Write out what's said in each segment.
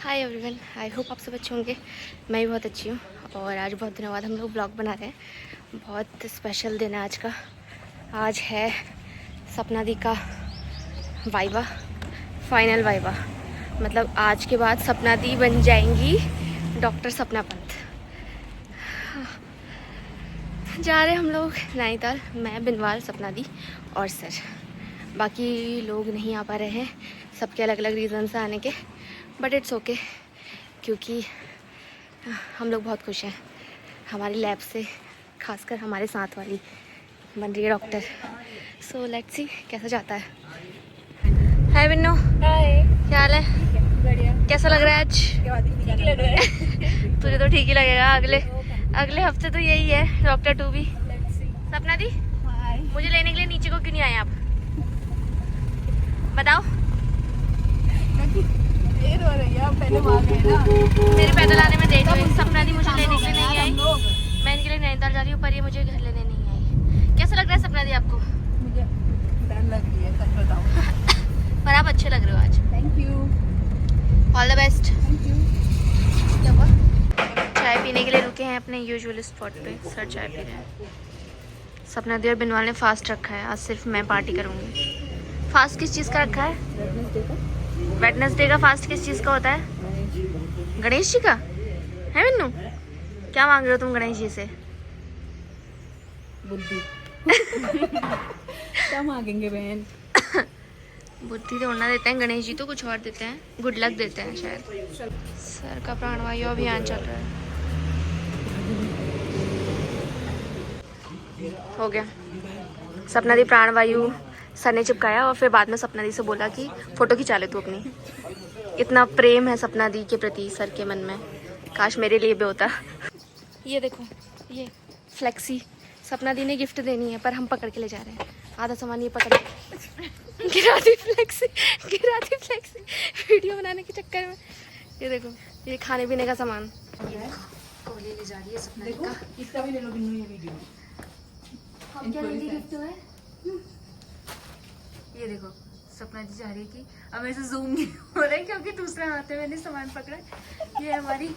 Hi everyone, I hope आप सब अच्छे होंगे। मैं भी बहुत अच्छी हूँ और आज बहुत दिनों बाद हम लोग ब्लॉग बना रहे हैं। बहुत स्पेशल दिन है आज का। आज है सपना दी का वाइवा, फाइनल वाइवा। मतलब आज के बाद सपना दी बन जाएंगी डॉक्टर सपना पंत। जा रहे हम लोग नैनीताल, मैं, बिनवाल, सपना दी और सर। बाकी लोग नहीं आ पा रहे हैं, सबके अलग अलग रीज़न से आने के, बट इट्स ओके क्योंकि हम लोग बहुत खुश हैं। हमारी लैब से, खासकर हमारे साथ वाली बन रही है डॉक्टर। सो लेट्स सी कैसा जाता है। हाय बिन्नू, हाय, क्या हाल है? बढ़िया। कैसा लग रहा है आज? ठीक लग रहा है। तुझे तो ठीक ही लगेगा। अगले हफ्ते तो यही है डॉक्टर 2 भी। सपना दी, मुझे लेने के लिए नीचे को क्यों नहीं आए आप? बताओ। देर हो रही है, पहले वहाँ गए ना। मेरे पैदल आने में देर हुई। सपना दी मुझे लेने के लिए नहीं आई। मैं इनके लिए नैनीताल जा रही हूँ, पर ये मुझे घर लेने नहीं आई। कैसा लग रहा है सपना दी आपको? मुझे डर लग रही है, सच बताऊं। पर आप अच्छे लग रहे हो आज। Thank you. All the best. Thank you. क्या हुआ? चाय पीने के लिए रुके हैं अपने यूजुअल स्पॉट पे। सर चाय पी रहे हैं। सपना दी और बिनवाल ने फास्ट रखा है। आज सिर्फ मैं पार्टी करूँगी। फास्ट किस चीज़ का रखा है? वेडनेसडे का फास्ट किस चीज़ का होता है? गणेश जी का है बिन्नू? क्या मांग रहे हो तुम गणेश जी से? बुद्धि। क्या मांगेंगे बहन? बुद्धि तो उड़ना देते हैं, गणेश जी तो कुछ और देते हैं, गुड लक देते हैं शायद। सर का प्राणवायु अभियान चल रहा है। हो गया। सपना दी प्राणवायु सर ने चिपकाया और फिर बाद में सपना दी से बोला कि फोटो खिंचा ले तू अपनी। इतना प्रेम है सपना दी के प्रति सर के मन में। काश मेरे लिए भी होता। ये देखो, ये फ्लेक्सी सपना दी ने गिफ्ट देनी है, पर हम पकड़ के ले जा रहे हैं। आधा सामान ये पकड़ गिरा दी फ्लेक्सी, गिरा दी फ्लेक्सी वीडियो बनाने के चक्कर में। ये देखो, ये खाने पीने का सामान कोहली ले जा रही है सपना दी का। इसका भी ले लो बिन्नू, ये वीडियो। हम क्या लेंगे गिफ्ट में? ये देखो, सपना जी जा रही है कि अब मेरे से जूम नहीं हो रहा है क्योंकि दूसरे हाथ में मैंने सामान पकड़ा। ये हमारी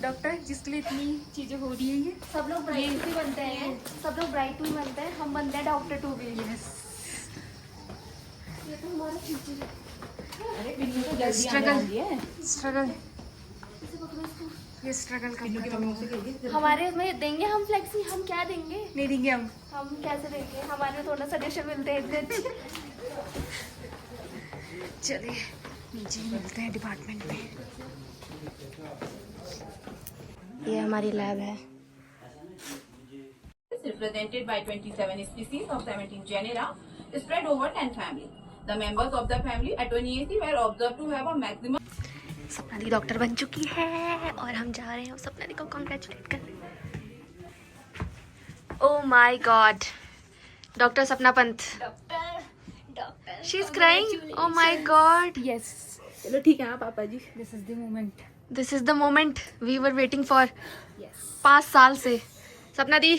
डॉक्टर जिसके लिए इतनी चीजें हो रही है। ये सब लोग ब्राइट भी बनते हैं, सब लोग ब्राइट भी बनते हैं, हम बनते हैं डॉक्टर 2 भी। यस, ये तो हमारा फ्यूचर है। अरे बिन्नू तो जल्दी स्ट्रगल ये स्ट्रगल का हमारे में देंगे हम फ्लेक्सी। हम क्या देंगे? नहीं देंगे हम कैसे देंगे? हमारे में थोड़ा सजेशन मिलते हैं इतने अच्छे। चलिए नीचे ही मिलते हैं डिपार्टमेंट में। ये हमारी लैब है। Represented by 27 species of 17 genera spread over 10 families. The members of the family at 20AC were observed to have a maximum. सपना दी डॉक्टर बन चुकी है और हम जा रहे हैं सपना दी को कॉन्ग्रेचुलेट करने। ओह my God, doctor Sapna Pant. Doctor she is crying. Oh my God. Yes, चलो ठीक है पापा ji. This is the moment. This is the moment we were waiting for 5 साल से। सपना दी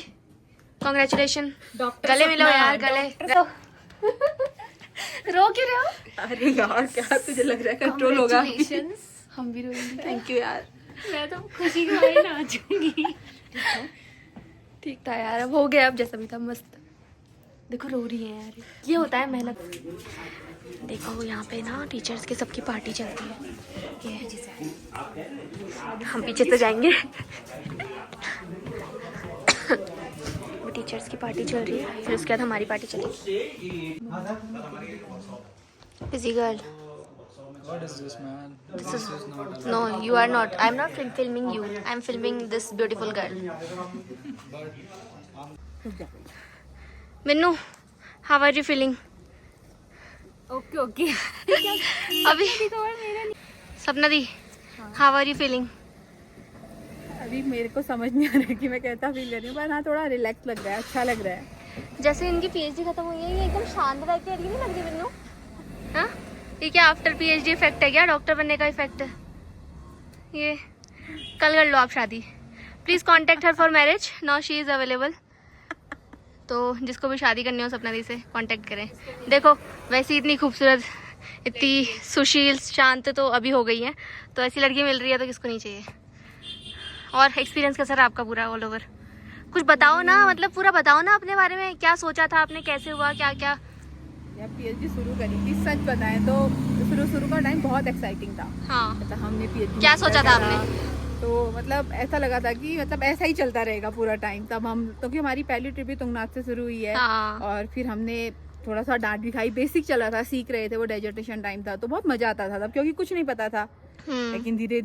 कॉन्ग्रेचुलेशन। गले मिलो यार, गले। रो क्यों रहे हो? अरे यार, क्या तुझे लग रहा है कंट्रोल होगा? हम भी रोएंगे। थैंक यू यार। मैं तो खुशी के मारे नाचूंगी। ठीक था यार, अब हो गया, अब जैसा भी था मस्त। देखो रो रही है यार, ये होता है मेहनत। देखो यहाँ पे ना टीचर्स के सबकी पार्टी चलती है। ये हम पीछे तो जाएंगे। वो टीचर्स की पार्टी चल रही है, फिर उसके बाद हमारी पार्टी चलेगी। Busy girl. What is this, man? This This is is not allowed. no, you are not. I'm not filming you. I'm filming this beautiful girl. Minnu, how are you feeling? Okay okay. अभी सपना दी, how are you feeling? अभी मेरे को समझ नहीं आ रहा कि मैं कैसा फील कर रही हूँ, पर हाँ थोड़ा रिलैक्स लग रहा है, अच्छा लग रहा है। जैसे इनकी पीएचडी खत्म हुई है, ये एकदम शांत रह के अड़ी नहीं लग रही मिन्नू? हाँ, ये क्या आफ्टर पीएचडी इफेक्ट है क्या? डॉक्टर बनने का इफेक्ट है ये? कल कर लो आप शादी। Please contact her for marriage, now she is available. तो जिसको भी शादी करनी हो सपना दी से कांटेक्ट करें। देखो वैसी इतनी खूबसूरत इतनी सुशील शांत तो अभी हो गई है, तो ऐसी लड़की मिल रही है तो किसको नहीं चाहिए। और एक्सपीरियंस कैसा रहा आपका पूरा ऑल ओवर? कुछ बताओ ना, मतलब पूरा बताओ ना अपने बारे में, क्या सोचा था आपने, कैसे हुआ, क्या क्या? जब पीएचडी शुरू करी थी, सच बताएं तो शुरू का टाइम बहुत एक्साइटिंग था। हाँ, मतलब हमने पीएचडी क्या सोचा था आपने? तो मतलब ऐसा लगा था कि मतलब ऐसा ही चलता रहेगा पूरा टाइम। तब हम, क्योंकि हमारी पहली ट्रिप भी तुंगनाथ से शुरू हुई है। हाँ। और फिर हमने थोड़ा सा डांट भी खाई, बेसिक चला था, सीख रहे थे, वो डेजर्टेशन टाइम था, तो बहुत मजा आता था तब, क्योंकि कुछ नहीं पता था। लेकिन धीरे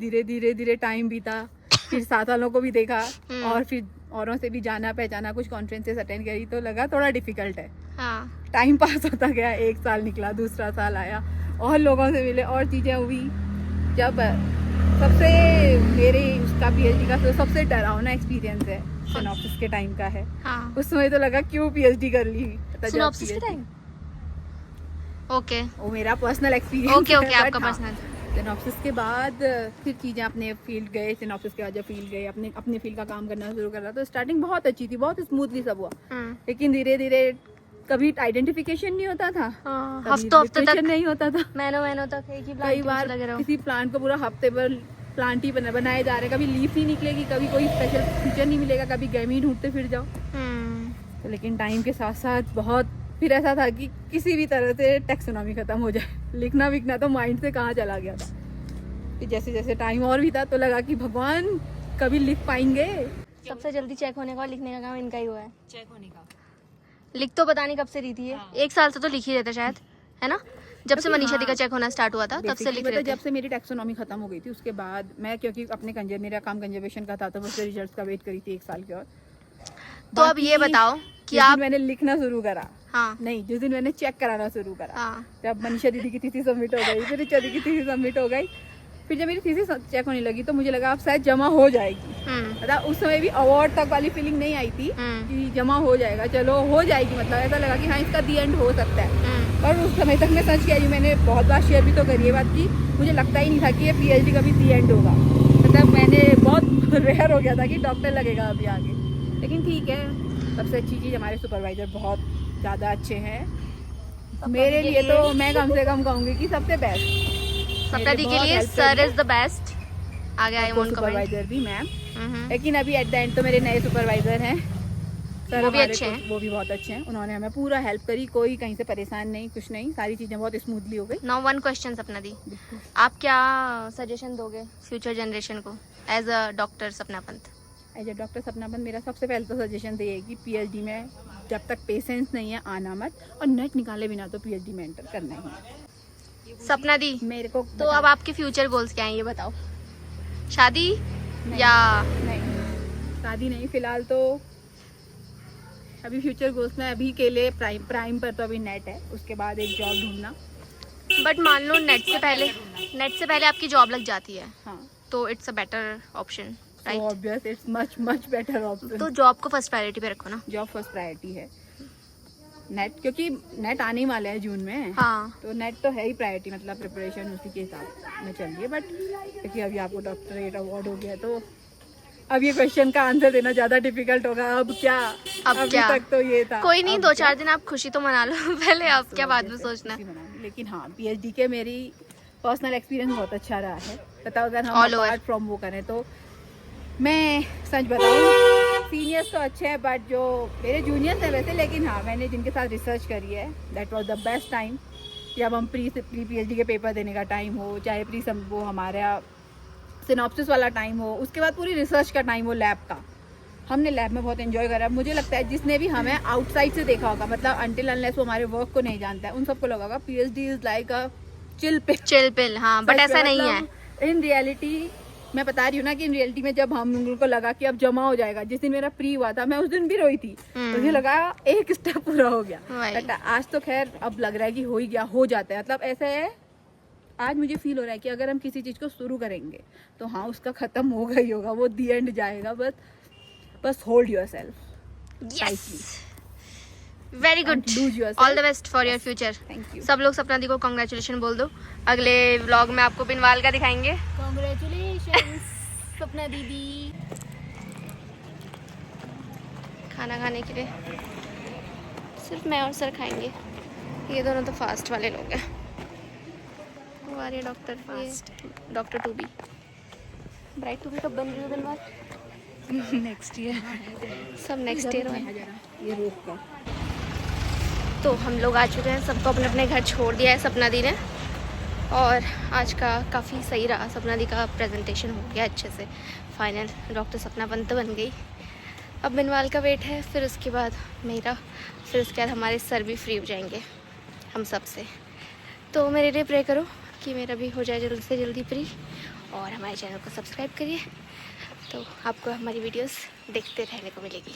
धीरे टाइम बीता, फिर साथ वालों को भी देखा और फिर औरों से भी जाना पहचाना, कुछ कॉन्फ्रेंसेस अटेंड करी, तो लगा थोड़ा डिफिकल्ट है। हाँ। टाइम पास होता गया, एक साल निकला, दूसरा साल आया, और लोगों से मिले और चीज़ें हुई। जब सबसे मेरे उसका पीएचडी का तो सबसे डरावना एक्सपीरियंस है सिनॉप्सिस के टाइम का है। हाँ। उस समय तो लगा क्यों पीएचडी कर ली। सिनॉप्सिस के टाइम? ओके वो मेरा पर्सनल एक्सपीरियंस ओके ओके, आपका पर्सनल। सिनॉप्सिस के बाद फिर चीज़ें अपने फील्ड गए, सिनॉप्सिस के बाद जब फील्ड गए, अपने फील्ड का काम करना शुरू करा, तो स्टार्टिंग बहुत अच्छी थी, बहुत स्मूथली सब हुआ। लेकिन धीरे धीरे कभी आइडेंटिफिकेशन नहीं होता था, हफ्तों तक नहीं होता था, महीनों तक एक ही प्लांट कई बार किसी प्लांट को पूरा हफ्ते भर प्लांट ही बनाए जा रहे हैं, कभी लीफ नहीं निकलेगी, कभी कोई स्पेशल फीचर नहीं मिलेगा, कभी गेमी ढूंढते फिर जाओ। तो लेकिन टाइम के साथ साथ बहुत फिर ऐसा था कि किसी भी तरह से टैक्सोनॉमी खत्म हो जाए, लिखना विखना तो माइंड से कहाँ चला गया था। फिर जैसे जैसे टाइम और भी था तो लगा कि भगवान कभी लिख पाएंगे। सबसे जल्दी चेक होने का और लिखने का काम इनका ही हुआ है, चेक होने का। लिख तो पता नहीं कब से रही थी ये, एक साल से तो लिख ही रहता शायद, है ना? जब से मनीषा दी का चेक होना स्टार्ट हुआ था तब से लिख रहे थे। जब से मेरी टैक्सोनॉमी खत्म हो गई थी उसके बाद मैं, क्योंकि अपने मेरा काम कंजर्वेशन का था, तो मुझसे रिजल्ट्स का वेट करी थी एक साल के। और तो अब ये बताओ कि आप, मैंने लिखना शुरू करा, हाँ नहीं, जिस दिन मैंने चेक कराना शुरू करा, हाँ, जब मनीषा दीदी की थीसिस सबमिट हो गई, फिर ऋचा दी की थीसिस सबमिट हो गई, फिर जब मेरी थीसिस चेक होने लगी तो मुझे लगा अब शायद जमा हो जाएगी। मतलब उस समय भी अवार्ड तक वाली फीलिंग नहीं आई थी कि जमा हो जाएगा, चलो हो जाएगी, मतलब ऐसा लगा कि हाँ इसका दी एंड हो सकता है। पर उस समय तक मैं सच कह रही हूँ, मैंने बहुत बार शेयर भी तो करी है बात की, मुझे लगता ही नहीं था कि ये पीएचडी का भी दी एंड होगा। मतलब मैंने बहुत रेयर हो गया था कि डॉक्टर लगेगा अभी आगे। लेकिन ठीक है, सबसे अच्छी चीज़ हमारे सुपरवाइजर बहुत ज़्यादा अच्छे हैं मेरे लिए, तो मैं कम से कम कहूँगी कि सबसे बेस्ट सपना दी के लिए सर इज द बेस्ट। आगे आई वोंट कमेंट। सुपरवाइजर भी मैम, लेकिन अभी एट द एंड तो मेरे नए सुपरवाइजर हैं सर, वो भी अच्छे हैं, वो भी बहुत अच्छे हैं। उन्होंने हमें पूरा हेल्प करी, कोई कहीं से परेशान नहीं, कुछ नहीं, सारी चीज़ें बहुत स्मूथली हो गई। नाउ वन क्वेश्चन सपना दी, आप क्या सजेशन दोगे फ्यूचर जनरेशन को as a doctor Sapna Pant? As a doctor Sapna Pant मेरा सबसे पहले तो सजेशन तो ये है कि पीएचडी में जब तक पेशेंस नहीं है आना मत, और नेट निकाले बिना तो पीएचडी में एंटर करना ही। सपना दी मेरे को तो अब आपके फ्यूचर गोल्स क्या हैं ये बताओ? शादी या नहीं, शादी नहीं, फिलहाल तो अभी फ्यूचर गोल्स में अभी के लिए प्राइम पर तो अभी नेट है, उसके बाद एक जॉब ढूंढना। बट मान लो नेट से पहले आपकी जॉब लग जाती है, हाँ, तो it's a better option, right? Obvious it's much better option. तो जॉब को फर्स्ट प्रायोरिटी पे रखो ना। जॉब फर्स्ट प्रायोरिटी है, नेट, क्योंकि नेट आने ही वाले हैं जून में। हाँ, तो नेट तो है ही प्रायोरिटी, मतलब प्रिपरेशन उसी के हिसाब में चल रही है। बट क्योंकि अभी आपको डॉक्टरेट अवार्ड हो गया, तो अब ये क्वेश्चन का आंसर देना ज्यादा डिफिकल्ट होगा। अब क्या तक तो ये था, कोई नहीं, 2-4 दिन आप खुशी तो मना लो पहले, आप क्या बाद में सोचना। लेकिन हाँ, पीएचडी के मेरी पर्सनल एक्सपीरियंस बहुत अच्छा रहा है। बताओ, अगर हम अपार्ट फ्रॉम वो करें तो मैं सच बताऊँ, सीनियर्स तो अच्छे हैं, बट जो मेरे जूनियर्स हैं वैसे, लेकिन हाँ मैंने जिनके साथ रिसर्च करी है, that was the best time. जब हम प्री पीएचडी के पेपर देने का टाइम हो, चाहे वो हमारा सिनॉप्सिस वाला टाइम हो, उसके बाद पूरी रिसर्च का टाइम हो, लैब का, हमने लैब में बहुत एंजॉय करा। मुझे लगता है जिसने भी हमें आउटसाइड से देखा होगा, मतलब अनटिल अनलेस वो हमारे वर्क को नहीं जानता है, उन सबको लगा होगा PhD is like a chill pill. हाँ, बट ऐसा नहीं है इन रियलिटी। मैं बता रही हूँ ना कि इन रियलिटी में जब हम लोगों को लगा कि अब जमा हो जाएगा, जिस दिन मेरा प्री हुआ था मैं उस दिन भी रोई थी, मुझे लगा एक स्टेप पूरा हो गया। बट आज तो खैर अब लग रहा है कि हो ही गया, हो जाता है। मतलब ऐसा है, आज मुझे फील हो रहा है कि अगर हम किसी चीज़ को शुरू करेंगे तो हाँ उसका ख़त्म होगा ही होगा, वो दी एंड जाएगा। बस hold your self, very good, all the best for your future. Thank you. सब लोग सपना दी को कांग्रेचुलेशन बोल दो। अगले व्लॉग में आपको बिनवाल का दिखाएंगे। कांग्रेचुलेशंस सपना दीदी। खाना खाने के लिए सिर्फ मैं और सर खाएंगे, ये दोनों तो फास्ट वाले लोग हैं। रही है डॉक्टर, ये doctor to be. Bride to be कब बन रही हो बनवार? Next year. सब नेक्स्ट ईयर में। ये रोक कर। तो हम लोग आ चुके हैं, सबको अपने अपने घर छोड़ दिया है सपना दी ने। और आज का काफ़ी सही रहा, सपना दी का प्रेजेंटेशन हो गया अच्छे से फाइनल। डॉक्टर सपना पंत बन गई। अब बिनवाल का वेट है, फिर उसके बाद मेरा, फिर उसके बाद हमारे सर भी फ्री हो जाएंगे हम सब से। तो मेरे लिए प्रे करो कि मेरा भी हो जाए जल्द से जल्दी फ्री, और हमारे चैनल को सब्सक्राइब करिए तो आपको हमारी वीडियोस देखते रहने को मिलेगी।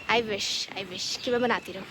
आई विश कि मैं बनाती रहूँ।